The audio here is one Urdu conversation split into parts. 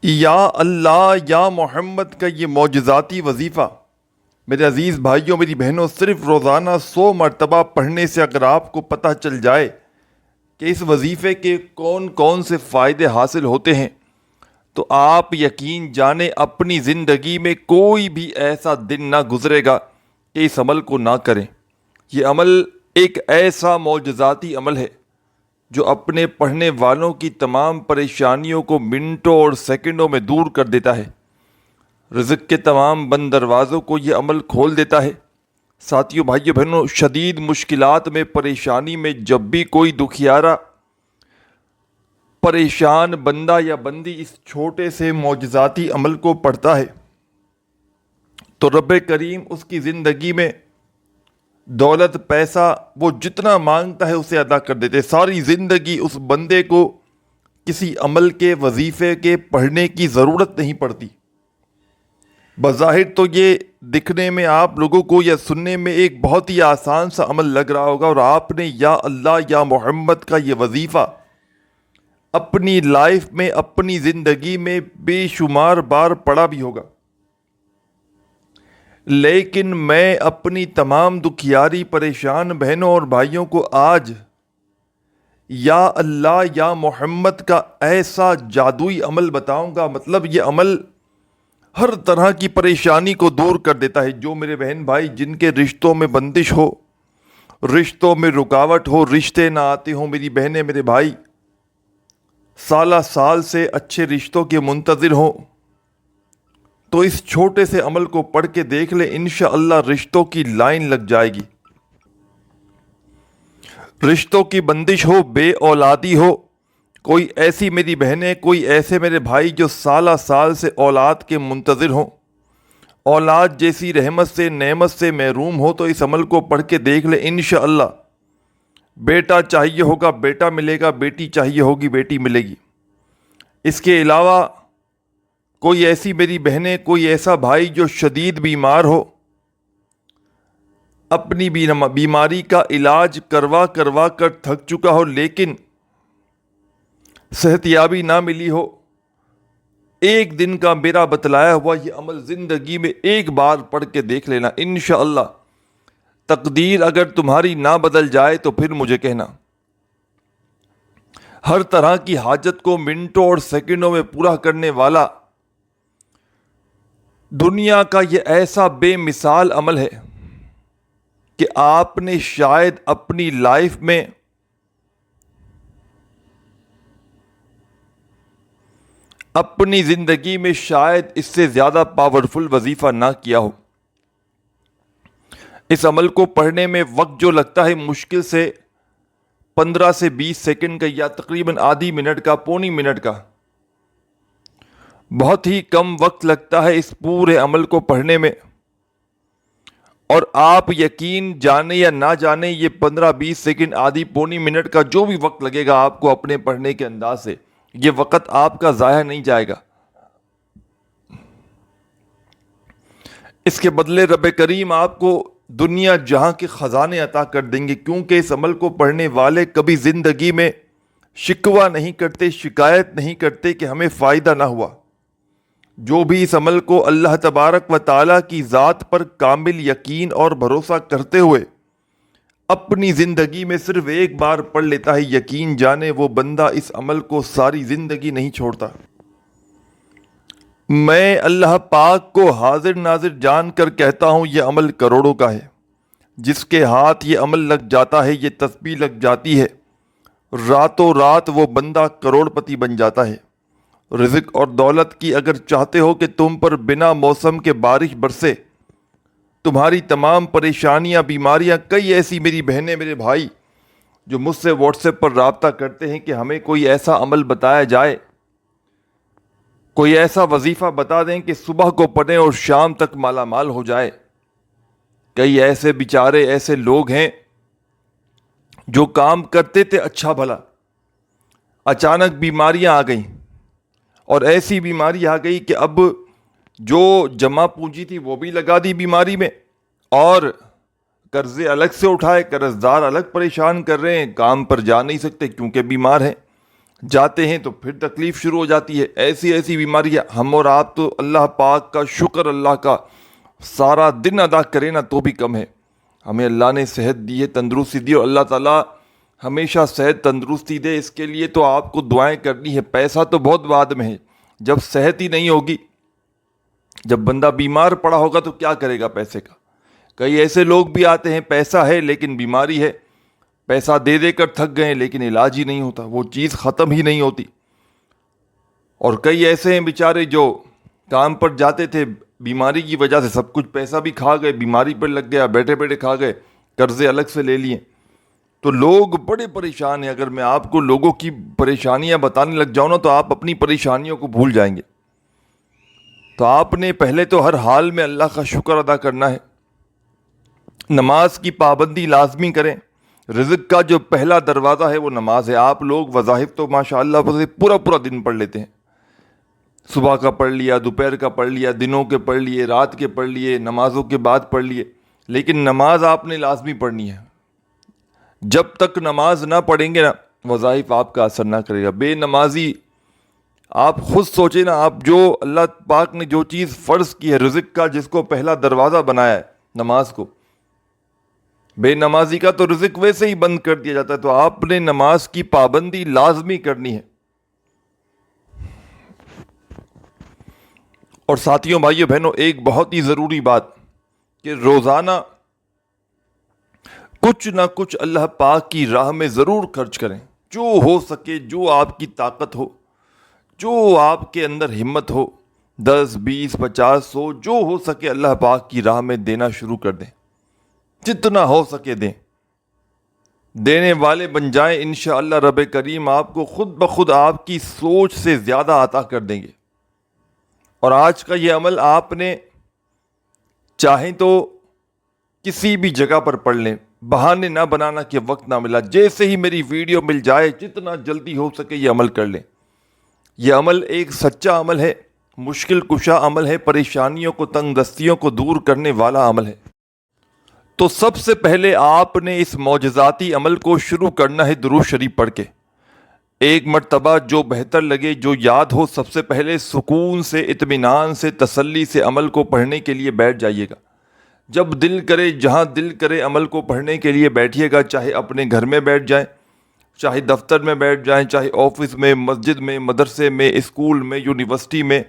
یا اللہ یا محمد کا یہ معجزاتی وظیفہ میرے عزیز بھائیوں میری بہنوں صرف روزانہ 100 مرتبہ پڑھنے سے اگر آپ کو پتہ چل جائے کہ اس وظیفے کے کون کون سے فائدے حاصل ہوتے ہیں تو آپ یقین جانیں اپنی زندگی میں کوئی بھی ایسا دن نہ گزرے گا کہ اس عمل کو نہ کریں۔ یہ عمل ایک ایسا معجزاتی عمل ہے جو اپنے پڑھنے والوں کی تمام پریشانیوں کو منٹوں اور سیکنڈوں میں دور کر دیتا ہے۔ رزق کے تمام بند دروازوں کو یہ عمل کھول دیتا ہے۔ ساتھیوں بھائیوں بہنوں، شدید مشکلات میں پریشانی میں جب بھی کوئی دکھیارا پریشان بندہ یا بندی اس چھوٹے سے معجزاتی عمل کو پڑھتا ہے تو رب کریم اس کی زندگی میں دولت پیسہ وہ جتنا مانگتا ہے اسے عطا کر دیتے۔ ساری زندگی اس بندے کو کسی عمل کے وظیفے کے پڑھنے کی ضرورت نہیں پڑتی۔ بظاہر تو یہ دکھنے میں آپ لوگوں کو یا سننے میں ایک بہت ہی آسان سا عمل لگ رہا ہوگا، اور آپ نے یا اللہ یا محمد کا یہ وظیفہ اپنی لائف میں اپنی زندگی میں بے شمار بار پڑھا بھی ہوگا، لیکن میں اپنی تمام دکھیاری پریشان بہنوں اور بھائیوں کو آج یا اللہ یا محمد کا ایسا جادوئی عمل بتاؤں گا۔ مطلب یہ عمل ہر طرح کی پریشانی کو دور کر دیتا ہے۔ جو میرے بہن بھائی جن کے رشتوں میں بندش ہو، رشتوں میں رکاوٹ ہو، رشتے نہ آتے ہوں، میری بہنیں میرے بھائی سالہ سال سے اچھے رشتوں کے منتظر ہوں، تو اس چھوٹے سے عمل کو پڑھ کے دیکھ لیں، انشاءاللہ رشتوں کی لائن لگ جائے گی۔ رشتوں کی بندش ہو، بے اولادی ہو، کوئی ایسی میری بہنیں، کوئی ایسے میرے بھائی جو سالہ سال سے اولاد کے منتظر ہوں، اولاد جیسی رحمت سے نعمت سے محروم ہو، تو اس عمل کو پڑھ کے دیکھ لیں، انشاءاللہ بیٹا چاہیے ہوگا بیٹا ملے گا، بیٹی چاہیے ہوگی بیٹی ملے گی۔ اس کے علاوہ کوئی ایسی میری بہنیں، کوئی ایسا بھائی جو شدید بیمار ہو، اپنی بیماری کا علاج کروا کر تھک چکا ہو، لیکن صحت یابی نہ ملی ہو، ایک دن کا میرا بتلایا ہوا یہ عمل زندگی میں ایک بار پڑھ کے دیکھ لینا، انشاءاللہ تقدیر اگر تمہاری نہ بدل جائے تو پھر مجھے کہنا۔ ہر طرح کی حاجت کو منٹوں اور سیکنڈوں میں پورا کرنے والا دنیا کا یہ ایسا بے مثال عمل ہے کہ آپ نے شاید اپنی لائف میں اپنی زندگی میں شاید اس سے زیادہ پاورفل وظیفہ نہ کیا ہو۔ اس عمل کو پڑھنے میں وقت جو لگتا ہے مشکل سے 15 سے 20 سیکنڈ کا، یا تقریباً آدھی منٹ کا، پونی منٹ کا، بہت ہی کم وقت لگتا ہے اس پورے عمل کو پڑھنے میں۔ اور آپ یقین جانے یا نہ جانے یہ 15-20 سیکنڈ، آدھی پونی منٹ کا جو بھی وقت لگے گا آپ کو اپنے پڑھنے کے انداز سے، یہ وقت آپ کا ضائع نہیں جائے گا۔ اس کے بدلے رب کریم آپ کو دنیا جہاں کے خزانے عطا کر دیں گے، کیونکہ اس عمل کو پڑھنے والے کبھی زندگی میں شکوہ نہیں کرتے، شکایت نہیں کرتے کہ ہمیں فائدہ نہ ہوا۔ جو بھی اس عمل کو اللہ تبارک و تعالیٰ کی ذات پر کامل یقین اور بھروسہ کرتے ہوئے اپنی زندگی میں صرف ایک بار پڑھ لیتا ہے، یقین جانے وہ بندہ اس عمل کو ساری زندگی نہیں چھوڑتا۔ میں اللہ پاک کو حاضر ناظر جان کر کہتا ہوں یہ عمل کروڑوں کا ہے۔ جس کے ہاتھ یہ عمل لگ جاتا ہے، یہ تسبیح لگ جاتی ہے، راتوں رات وہ بندہ کروڑ پتی بن جاتا ہے۔ رزق اور دولت کی اگر چاہتے ہو کہ تم پر بنا موسم کے بارش برسے، تمہاری تمام پریشانیاں بیماریاں، کئی ایسی میری بہنیں میرے بھائی جو مجھ سے واٹس ایپ پر رابطہ کرتے ہیں کہ ہمیں کوئی ایسا عمل بتایا جائے، کوئی ایسا وظیفہ بتا دیں کہ صبح کو پڑھیں اور شام تک مالا مال ہو جائے۔ کئی ایسے بیچارے ایسے لوگ ہیں جو کام کرتے تھے اچھا بھلا، اچانک بیماریاں آ گئیں، اور ایسی بیماری آ گئی کہ اب جو جمع پونجی تھی وہ بھی لگا دی بیماری میں، اور قرضے الگ سے اٹھائے، قرض دار الگ پریشان کر رہے ہیں، کام پر جا نہیں سکتے کیونکہ بیمار ہیں۔ جاتے ہیں تو پھر تکلیف شروع ہو جاتی ہے. ایسی ایسی بیماریاں. ہم اور آپ تو اللہ پاک کا شکر اللہ کا سارا دن ادا کریں نا تو بھی کم ہے. ہمیں اللہ نے صحت دی ہے, تندرستی دی, اور اللہ تعالیٰ ہمیشہ صحت تندرستی دے. اس کے لیے تو آپ کو دعائیں کرنی ہے. پیسہ تو بہت بعد میں ہے, جب صحت ہی نہیں ہوگی, جب بندہ بیمار پڑا ہوگا تو کیا کرے گا پیسے کا. کئی ایسے لوگ بھی آتے ہیں پیسہ ہے لیکن بیماری ہے, پیسہ دے دے کر تھک گئے لیکن علاج ہی نہیں ہوتا, وہ چیز ختم ہی نہیں ہوتی. اور کئی ایسے ہیں بیچارے جو کام پر جاتے تھے, بیماری کی وجہ سے سب کچھ پیسہ بھی کھا گئے, بیماری پر لگ گیا, بیٹھے بیٹھے کھا گئے, قرضے الگ سے لے لیے. تو لوگ بڑے پریشان ہیں. اگر میں آپ کو لوگوں کی پریشانیاں بتانے لگ جاؤں نا تو آپ اپنی پریشانیوں کو بھول جائیں گے. تو آپ نے پہلے تو ہر حال میں اللہ کا شکر ادا کرنا ہے. نماز کی پابندی لازمی کریں. رزق کا جو پہلا دروازہ ہے وہ نماز ہے. آپ لوگ وظائف تو ماشاءاللہ پورا پورا دن پڑھ لیتے ہیں. صبح کا پڑھ لیا, دوپہر کا پڑھ لیا, دنوں کے پڑھ لیے, رات کے پڑھ لیے, نمازوں کے بعد پڑھ لیے, لیکن نماز آپ نے لازمی پڑھنی ہے. جب تک نماز نہ پڑھیں گے نا وظائف آپ کا اثر نہ کرے گا. بے نمازی, آپ خود سوچیں نا, آپ جو اللہ پاک نے جو چیز فرض کی ہے رزق کا, جس کو پہلا دروازہ بنایا ہے نماز کو, بے نمازی کا تو رزق ویسے ہی بند کر دیا جاتا ہے. تو آپ نے نماز کی پابندی لازمی کرنی ہے. اور ساتھیوں, بھائیوں, بہنوں, ایک بہت ہی ضروری بات کہ روزانہ کچھ نہ کچھ اللہ پاک کی راہ میں ضرور خرچ کریں. جو ہو سکے, جو آپ کی طاقت ہو, جو آپ کے اندر ہمت ہو, 10, 20, 50, 100, جو ہو سکے اللہ پاک کی راہ میں دینا شروع کر دیں. جتنا ہو سکے دیں. دینے والے بن جائیں, انشاءاللہ رب کریم آپ کو خود بخود آپ کی سوچ سے زیادہ عطا کر دیں گے. اور آج کا یہ عمل آپ نے چاہیں تو کسی بھی جگہ پر پڑھ لیں, بہانے نہ بنانا کہ وقت نہ ملا. جیسے ہی میری ویڈیو مل جائے جتنا جلدی ہو سکے یہ عمل کر لیں. یہ عمل ایک سچا عمل ہے, مشکل کشا عمل ہے, پریشانیوں کو, تنگ دستیوں کو دور کرنے والا عمل ہے. تو سب سے پہلے آپ نے اس معجزاتی عمل کو شروع کرنا ہے درود شریف پڑھ کے. ایک مرتبہ جو بہتر لگے, جو یاد ہو, سب سے پہلے سکون سے, اطمینان سے, تسلی سے عمل کو پڑھنے کے لیے بیٹھ جائیے گا. جب دل کرے, جہاں دل کرے عمل کو پڑھنے کے لیے بیٹھیے گا. چاہے اپنے گھر میں بیٹھ جائیں, چاہے دفتر میں بیٹھ جائیں, چاہے آفس میں, مسجد میں, مدرسے میں, اسکول میں, یونیورسٹی میں,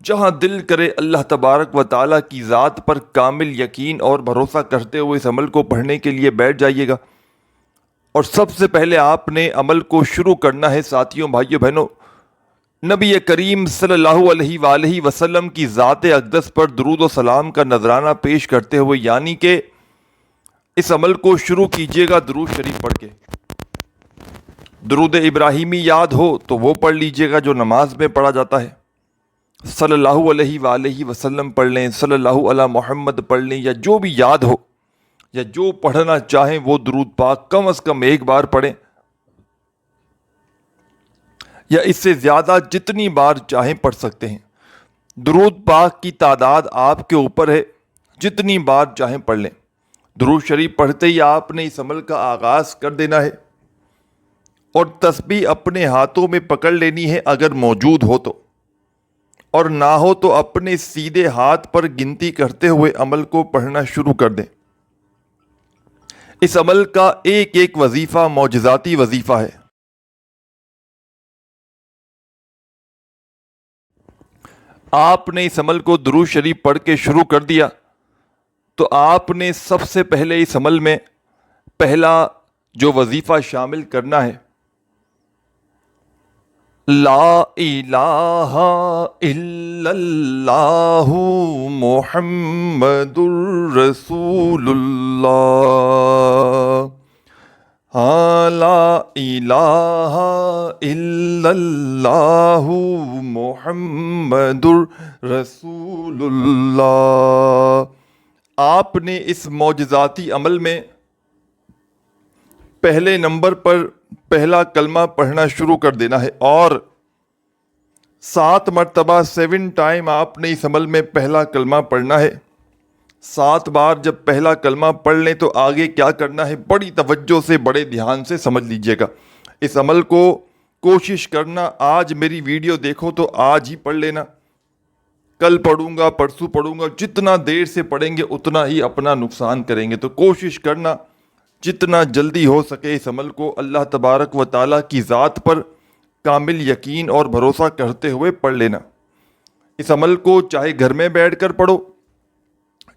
جہاں دل کرے اللہ تبارک و تعالیٰ کی ذات پر کامل یقین اور بھروسہ کرتے ہوئے اس عمل کو پڑھنے کے لیے بیٹھ جائیے گا. اور سب سے پہلے آپ نے عمل کو شروع کرنا ہے ساتھیوں, بھائیوں, بہنوں, نبی کریم صلی اللہ علیہ وآلہ وسلم کی ذات اقدس پر درود و سلام کا نذرانہ پیش کرتے ہوئے. یعنی کہ اس عمل کو شروع کیجیے گا درود شریف پڑھ کے. درود ابراہیمی یاد ہو تو وہ پڑھ لیجیے گا جو نماز میں پڑھا جاتا ہے. صلی اللہ علیہ وآلہ وسلم پڑھ لیں, صلی اللہ علی محمد پڑھ لیں, یا جو بھی یاد ہو یا جو پڑھنا چاہیں وہ درود پاک کم از کم ایک بار پڑھیں, یا اس سے زیادہ جتنی بار چاہیں پڑھ سکتے ہیں. درود پاک کی تعداد آپ کے اوپر ہے, جتنی بار چاہیں پڑھ لیں. درود شریف پڑھتے ہی آپ نے اس عمل کا آغاز کر دینا ہے, اور تسبیح اپنے ہاتھوں میں پکڑ لینی ہے اگر موجود ہو تو, اور نہ ہو تو اپنے سیدھے ہاتھ پر گنتی کرتے ہوئے عمل کو پڑھنا شروع کر دیں. اس عمل کا ایک ایک وظیفہ معجزاتی وظیفہ ہے. آپ نے اس عمل کو درود شریف پڑھ کے شروع کر دیا تو آپ نے سب سے پہلے اس عمل میں پہلا جو وظیفہ شامل کرنا ہے, لا الہ الا اللہ محمد الرسول اللہ. لا الہ الا اللہ محمد الرسول اللہ. آپ نے اس معجزاتی عمل میں پہلے نمبر پر پہلا کلمہ پڑھنا شروع کر دینا ہے, اور 7 مرتبہ 7 ٹائم آپ نے اس عمل میں پہلا کلمہ پڑھنا ہے. 7 بار جب پہلا کلمہ پڑھ لیں تو آگے کیا کرنا ہے بڑی توجہ سے, بڑے دھیان سے سمجھ لیجئے گا. اس عمل کو کوشش کرنا آج میری ویڈیو دیکھو تو آج ہی پڑھ لینا، کل پڑھوں گا پرسوں پڑھوں گا، جتنا دیر سے پڑھیں گے اتنا ہی اپنا نقصان کریں گے۔ تو کوشش کرنا جتنا جلدی ہو سکے اس عمل کو اللہ تبارک و تعالیٰ کی ذات پر کامل یقین اور بھروسہ کرتے ہوئے پڑھ لینا۔ اس عمل کو چاہے گھر میں بیٹھ کر پڑھو،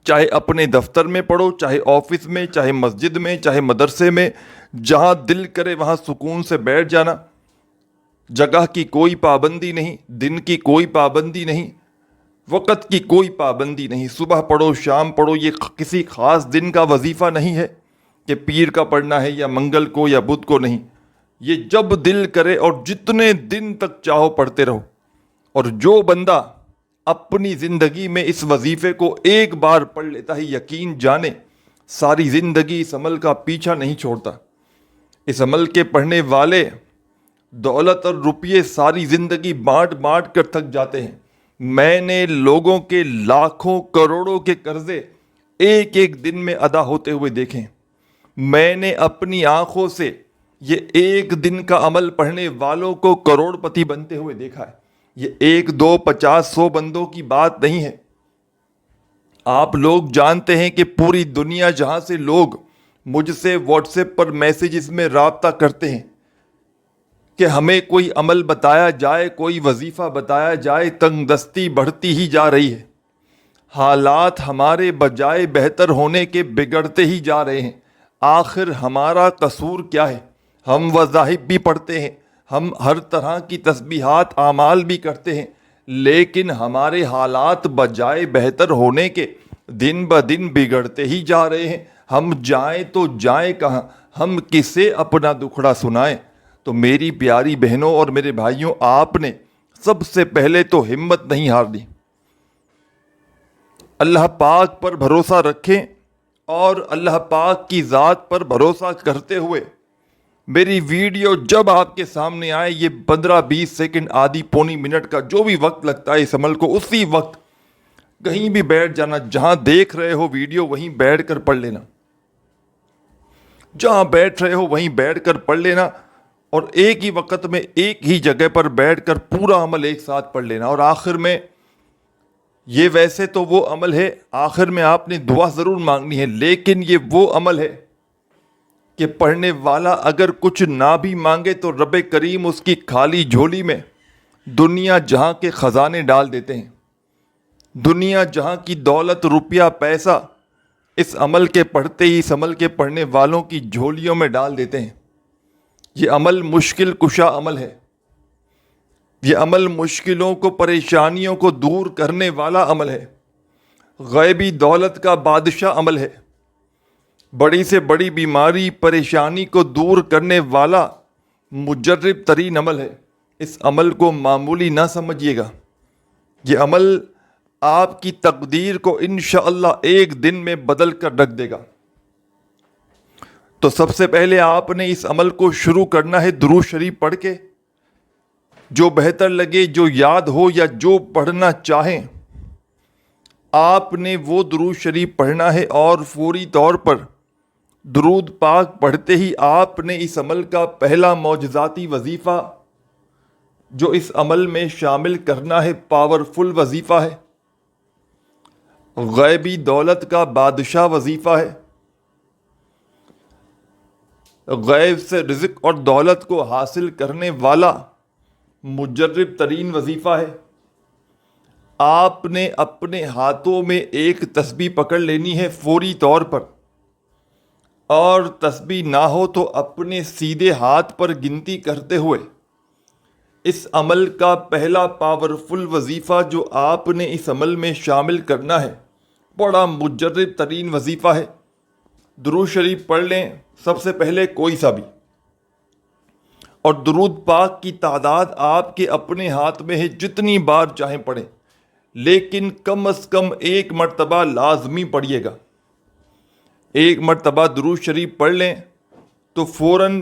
چاہے اپنے دفتر میں پڑھو، چاہے آفس میں، چاہے مسجد میں، چاہے مدرسے میں، جہاں دل کرے وہاں سکون سے بیٹھ جانا۔ جگہ کی کوئی پابندی نہیں، دن کی کوئی پابندی نہیں، وقت کی کوئی پابندی نہیں۔ صبح پڑھو شام پڑھو، یہ کسی خاص دن کا وظیفہ نہیں ہے کہ پیر کا پڑھنا ہے یا منگل کو یا بدھ کو، نہیں، یہ جب دل کرے اور جتنے دن تک چاہو پڑھتے رہو۔ اور جو بندہ اپنی زندگی میں اس وظیفے کو ایک بار پڑھ لیتا ہے، یقین جانے ساری زندگی اس عمل کا پیچھا نہیں چھوڑتا۔ اس عمل کے پڑھنے والے دولت اور روپیے ساری زندگی بانٹ بانٹ کر تھک جاتے ہیں۔ میں نے لوگوں کے لاکھوں کروڑوں کے قرضے ایک ایک دن میں ادا ہوتے ہوئے دیکھے ہیں۔ میں نے اپنی آنکھوں سے یہ ایک دن کا عمل پڑھنے والوں کو کروڑ پتی بنتے ہوئے دیکھا ہے۔ یہ 1 2 50 100 بندوں کی بات نہیں ہے۔ آپ لوگ جانتے ہیں کہ پوری دنیا جہاں سے لوگ مجھ سے واٹس ایپ پر میسیجز میں رابطہ کرتے ہیں کہ ہمیں کوئی عمل بتایا جائے، کوئی وظیفہ بتایا جائے، تنگ دستی بڑھتی ہی جا رہی ہے۔ حالات ہمارے بجائے بہتر ہونے کے بگڑتے ہی جا رہے ہیں۔ آخر ہمارا قصور کیا ہے؟ ہم وظائف بھی پڑھتے ہیں، ہم ہر طرح کی تسبیحات اعمال بھی کرتے ہیں، لیکن ہمارے حالات بجائے بہتر ہونے کے دن بدن بگڑتے ہی جا رہے ہیں۔ ہم جائیں تو جائیں کہاں؟ ہم کسے اپنا دکھڑا سنائیں؟ تو میری پیاری بہنوں اور میرے بھائیوں، آپ نے سب سے پہلے تو ہمت نہیں ہارنی۔ اللہ پاک پر بھروسہ رکھیں اور اللہ پاک کی ذات پر بھروسہ کرتے ہوئے میری ویڈیو جب آپ کے سامنے آئے، یہ 15-20 سیکنڈ، آدھی پونی منٹ کا جو بھی وقت لگتا ہے اس عمل کو، اسی وقت کہیں بھی بیٹھ جانا، جہاں دیکھ رہے ہو ویڈیو وہیں بیٹھ کر پڑھ لینا، جہاں بیٹھ رہے ہو وہیں بیٹھ کر پڑھ لینا، اور ایک ہی وقت میں ایک ہی جگہ پر بیٹھ کر پورا عمل ایک ساتھ پڑھ لینا۔ اور آخر میں یہ ویسے تو وہ عمل ہے، آخر میں آپ نے دعا ضرور مانگنی ہے، لیکن یہ وہ عمل ہے کہ پڑھنے والا اگر کچھ نہ بھی مانگے تو رب کریم اس کی خالی جھولی میں دنیا جہاں کے خزانے ڈال دیتے ہیں۔ دنیا جہاں کی دولت، روپیہ، پیسہ اس عمل کے پڑھتے ہی، اس عمل کے پڑھنے والوں کی جھولیوں میں ڈال دیتے ہیں۔ یہ عمل مشکل کشا عمل ہے، یہ عمل مشکلوں کو، پریشانیوں کو دور کرنے والا عمل ہے، غیبی دولت کا بادشاہ عمل ہے، بڑی سے بڑی بیماری پریشانی کو دور کرنے والا مجرب ترین عمل ہے۔ اس عمل کو معمولی نہ سمجھیے گا، یہ عمل آپ کی تقدیر کو انشاءاللہ ایک دن میں بدل کر رکھ دے گا۔ تو سب سے پہلے آپ نے اس عمل کو شروع کرنا ہے درود شریف پڑھ کے، جو بہتر لگے، جو یاد ہو یا جو پڑھنا چاہیں آپ نے وہ درود شریف پڑھنا ہے، اور فوری طور پر درود پاک پڑھتے ہی آپ نے اس عمل کا پہلا معجزاتی وظیفہ جو اس عمل میں شامل کرنا ہے، پاورفل وظیفہ ہے، غیبی دولت کا بادشاہ وظیفہ ہے، غیب سے رزق اور دولت کو حاصل کرنے والا مجرب ترین وظیفہ ہے۔ آپ نے اپنے ہاتھوں میں ایک تسبیح پکڑ لینی ہے فوری طور پر، اور تسبیح نہ ہو تو اپنے سیدھے ہاتھ پر گنتی کرتے ہوئے اس عمل کا پہلا پاورفل وظیفہ جو آپ نے اس عمل میں شامل کرنا ہے، بڑا مجرب ترین وظیفہ ہے۔ درود شریف پڑھ لیں سب سے پہلے کوئی سا بھی، اور درود پاک کی تعداد آپ کے اپنے ہاتھ میں ہے، جتنی بار چاہیں پڑھیں، لیکن کم از کم ایک مرتبہ لازمی پڑھیے گا۔ ایک مرتبہ درود شریف پڑھ لیں تو فوراً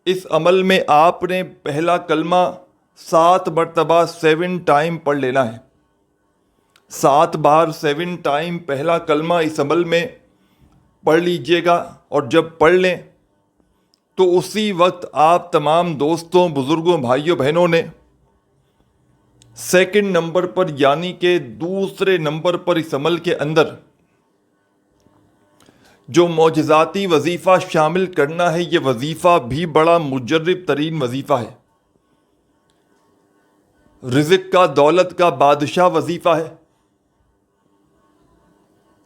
اس عمل میں آپ نے پہلا کلمہ 7 مرتبہ 7 ٹائم پڑھ لینا ہے۔ 7 بار 7 ٹائم پہلا کلمہ اس عمل میں پڑھ لیجئے گا، اور جب پڑھ لیں تو اسی وقت آپ تمام دوستوں، بزرگوں، بھائیوں، بہنوں نے سیکنڈ نمبر پر یعنی کہ دوسرے نمبر پر اس عمل کے اندر جو معجزاتی وظیفہ شامل کرنا ہے، یہ وظیفہ بھی بڑا مجرب ترین وظیفہ ہے، رزق کا، دولت کا بادشاہ وظیفہ ہے،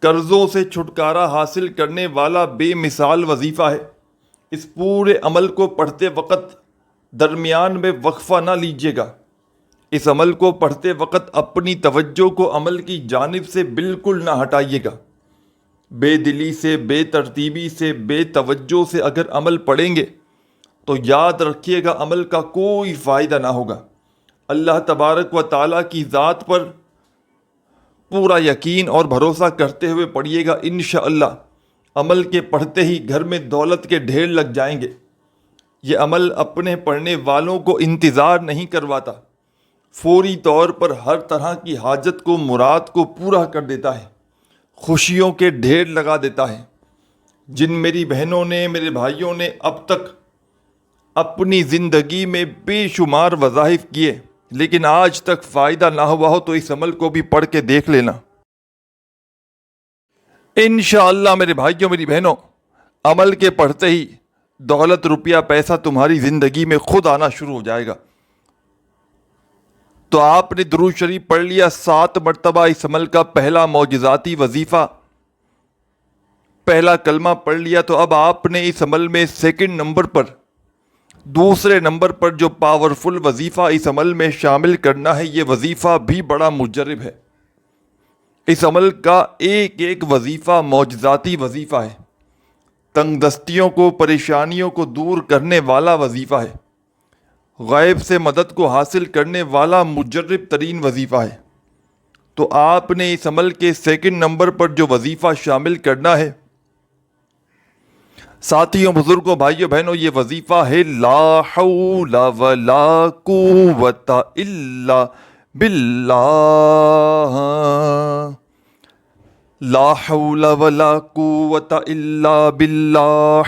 قرضوں سے چھٹکارا حاصل کرنے والا بے مثال وظیفہ ہے۔ اس پورے عمل کو پڑھتے وقت درمیان میں وقفہ نہ لیجیے گا۔ اس عمل کو پڑھتے وقت اپنی توجہ کو عمل کی جانب سے بالکل نہ ہٹائیے گا۔ بے دلی سے، بے ترتیبی سے، بے توجہ سے اگر عمل پڑھیں گے تو یاد رکھیے گا عمل کا کوئی فائدہ نہ ہوگا۔ اللہ تبارک و تعالیٰ کی ذات پر پورا یقین اور بھروسہ کرتے ہوئے پڑھیے گا، انشاءاللہ عمل کے پڑھتے ہی گھر میں دولت کے ڈھیر لگ جائیں گے۔ یہ عمل اپنے پڑھنے والوں کو انتظار نہیں کرواتا، فوری طور پر ہر طرح کی حاجت کو، مراد کو پورا کر دیتا ہے، خوشیوں کے ڈھیر لگا دیتا ہے۔ جن میری بہنوں نے، میرے بھائیوں نے اب تک اپنی زندگی میں بے شمار وظائف کیے لیکن آج تک فائدہ نہ ہوا ہو تو اس عمل کو بھی پڑھ کے دیکھ لینا۔ انشاءاللہ میرے بھائیوں، میری بہنوں، عمل کے پڑھتے ہی دولت، روپیہ، پیسہ تمہاری زندگی میں خود آنا شروع ہو جائے گا۔ تو آپ نے درود شریف پڑھ لیا 7 مرتبہ، اس عمل کا پہلا معجزاتی وظیفہ، پہلا کلمہ پڑھ لیا، تو اب آپ نے اس عمل میں سیکنڈ نمبر پر، دوسرے نمبر پر جو پاورفل وظیفہ اس عمل میں شامل کرنا ہے، یہ وظیفہ بھی بڑا مجرب ہے۔ اس عمل کا ایک ایک وظیفہ معجزاتی وظیفہ ہے، تنگ دستیوں کو، پریشانیوں کو دور کرنے والا وظیفہ ہے، غیب سے مدد کو حاصل کرنے والا مجرب ترین وظیفہ ہے۔ تو آپ نے اس عمل کے سیکنڈ نمبر پر جو وظیفہ شامل کرنا ہے، ساتھیوں، بزرگوں، بھائیوں، بہنوں، یہ وظیفہ ہے لا حول ولا قوت الا باللہ، لا حول ولا قوت الا باللہ،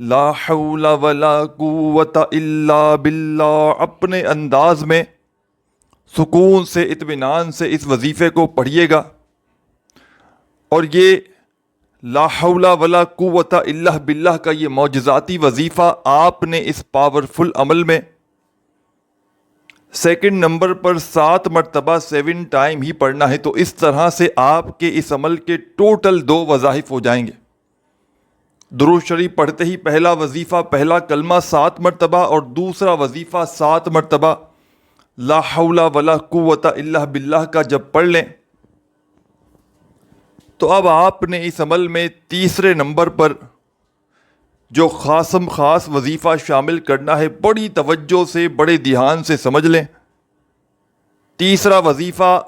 لا حول ولا قوت الا باللہ۔ اپنے انداز میں سکون سے، اطمینان سے اس وظیفے کو پڑھیے گا، اور یہ لا حول ولا قوت الا باللہ کا یہ معجزاتی وظیفہ آپ نے اس پاورفل عمل میں سیکنڈ نمبر پر 7 مرتبہ 7 ٹائم ہی پڑھنا ہے۔ تو اس طرح سے آپ کے اس عمل کے ٹوٹل 2 وظائف ہو جائیں گے۔ درود شریف پڑھتے ہی پہلا وظیفہ، پہلا کلمہ 7 مرتبہ، اور دوسرا وظیفہ 7 مرتبہ لا حول ولا قوت الا باللہ کا جب پڑھ لیں تو اب آپ نے اس عمل میں تیسرے نمبر پر جو خاص وظیفہ شامل کرنا ہے، بڑی توجہ سے، بڑے دھیان سے سمجھ لیں۔ تیسرا وظیفہ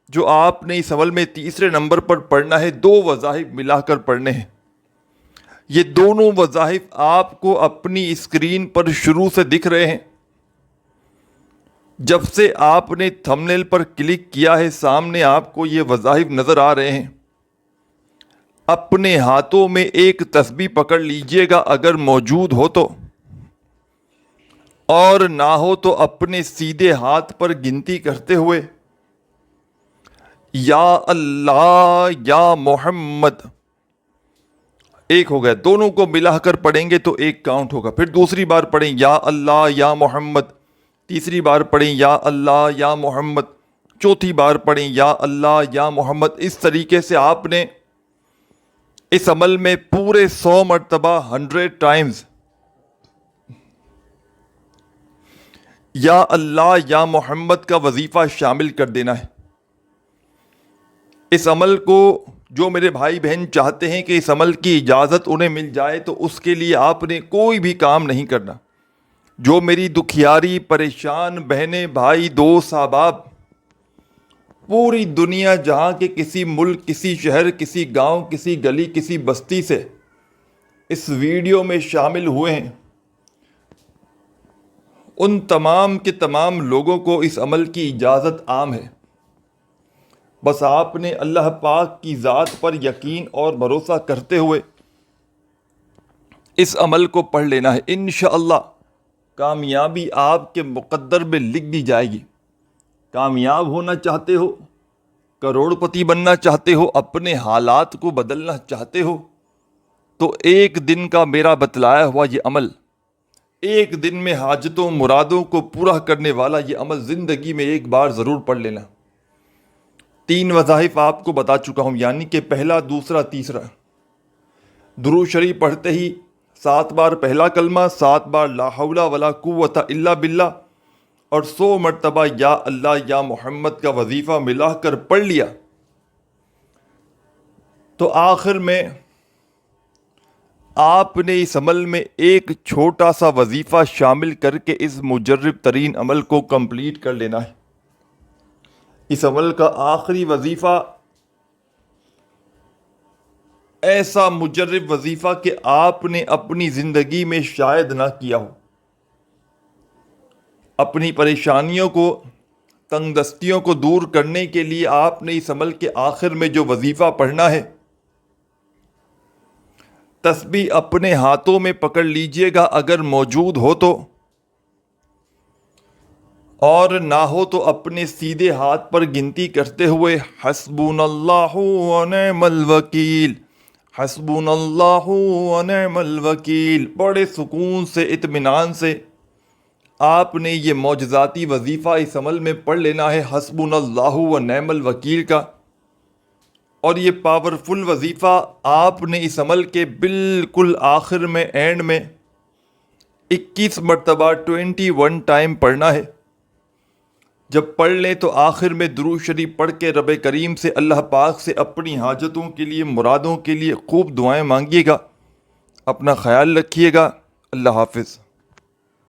جو آپ نے اس عمل میں تیسرے نمبر پر پڑھنا ہے، 2 وظائف ملا کر پڑھنے ہیں۔ یہ دونوں وظائف آپ کو اپنی اسکرین پر شروع سے دکھ رہے ہیں۔ جب سے آپ نے تھمبنیل پر کلک کیا ہے، سامنے آپ کو یہ وظائف نظر آ رہے ہیں۔ اپنے ہاتھوں میں ایک تسبیح پکڑ لیجئے گا اگر موجود ہو تو، اور نہ ہو تو اپنے سیدھے ہاتھ پر گنتی کرتے ہوئے یا اللہ یا محمد، ایک ہو گیا، دونوں کو ملا کر پڑھیں گے تو ایک کاؤنٹ ہوگا۔ پھر دوسری بار پڑھیں یا اللہ یا محمد، تیسری بار پڑھیں یا اللہ یا محمد، چوتھی بار پڑھیں یا اللہ یا محمد۔ اس طریقے سے آپ نے اس عمل میں پورے 100 مرتبہ 100 ٹائمز یا اللہ یا محمد کا وظیفہ شامل کر دینا ہے۔ اس عمل کو جو میرے بھائی بہن چاہتے ہیں کہ اس عمل کی اجازت انہیں مل جائے، تو اس کے لیے آپ نے کوئی بھی کام نہیں کرنا۔ جو میری دکھیاری، پریشان بہنیں، بھائی، دوست، احباب پوری دنیا جہاں کے کسی ملک، کسی شہر، کسی گاؤں، کسی گلی، کسی بستی سے اس ویڈیو میں شامل ہوئے ہیں، ان تمام کے تمام لوگوں کو اس عمل کی اجازت عام ہے۔ بس آپ نے اللہ پاک کی ذات پر یقین اور بھروسہ کرتے ہوئے اس عمل کو پڑھ لینا ہے، انشاءاللہ کامیابی آپ کے مقدر میں لکھ دی جائے گی۔ کامیاب ہونا چاہتے ہو، کروڑ پتی بننا چاہتے ہو، اپنے حالات کو بدلنا چاہتے ہو، تو ایک دن کا میرا بتلایا ہوا یہ عمل، ایک دن میں حاجتوں مرادوں کو پورا کرنے والا یہ عمل زندگی میں ایک بار ضرور پڑھ لینا۔ 3 وظائف آپ کو بتا چکا ہوں، یعنی کہ پہلا، دوسرا، تیسرا۔ درود شریف پڑھتے ہی 7 بار پہلا کلمہ، 7 بار لا حول ولا قوت الا باللہ، اور 100 مرتبہ یا اللہ یا محمد کا وظیفہ ملا کر پڑھ لیا، تو آخر میں آپ نے اس عمل میں ایک چھوٹا سا وظیفہ شامل کر کے اس مجرب ترین عمل کو کمپلیٹ کر لینا ہے۔ اس عمل کا آخری وظیفہ ایسا مجرب وظیفہ کہ آپ نے اپنی زندگی میں شاید نہ کیا ہو۔ اپنی پریشانیوں کو، تنگ دستیوں کو دور کرنے کے لیے آپ نے اس عمل کے آخر میں جو وظیفہ پڑھنا ہے، تسبیح اپنے ہاتھوں میں پکڑ لیجئے گا اگر موجود ہو تو، اور نہ ہو تو اپنے سیدھے ہاتھ پر گنتی کرتے ہوئے حسبنا اللہ و نعم الوکیل، حسبنا اللہ و نعم الوکیل، بڑے سکون سے، اطمینان سے آپ نے یہ معجزاتی وظیفہ اس عمل میں پڑھ لینا ہے، حسبنا اللہ و نعم الوکیل کا۔ اور یہ پاورفل وظیفہ آپ نے اس عمل کے بالکل آخر میں، اینڈ میں 21 مرتبہ 21 ٹائم پڑھنا ہے۔ جب پڑھ لیں تو آخر میں درود شریف پڑھ کے رب کریم سے، اللہ پاک سے اپنی حاجتوں کے لیے، مرادوں کے لیے خوب دعائیں مانگیے گا۔ اپنا خیال رکھیے گا۔ اللہ حافظ۔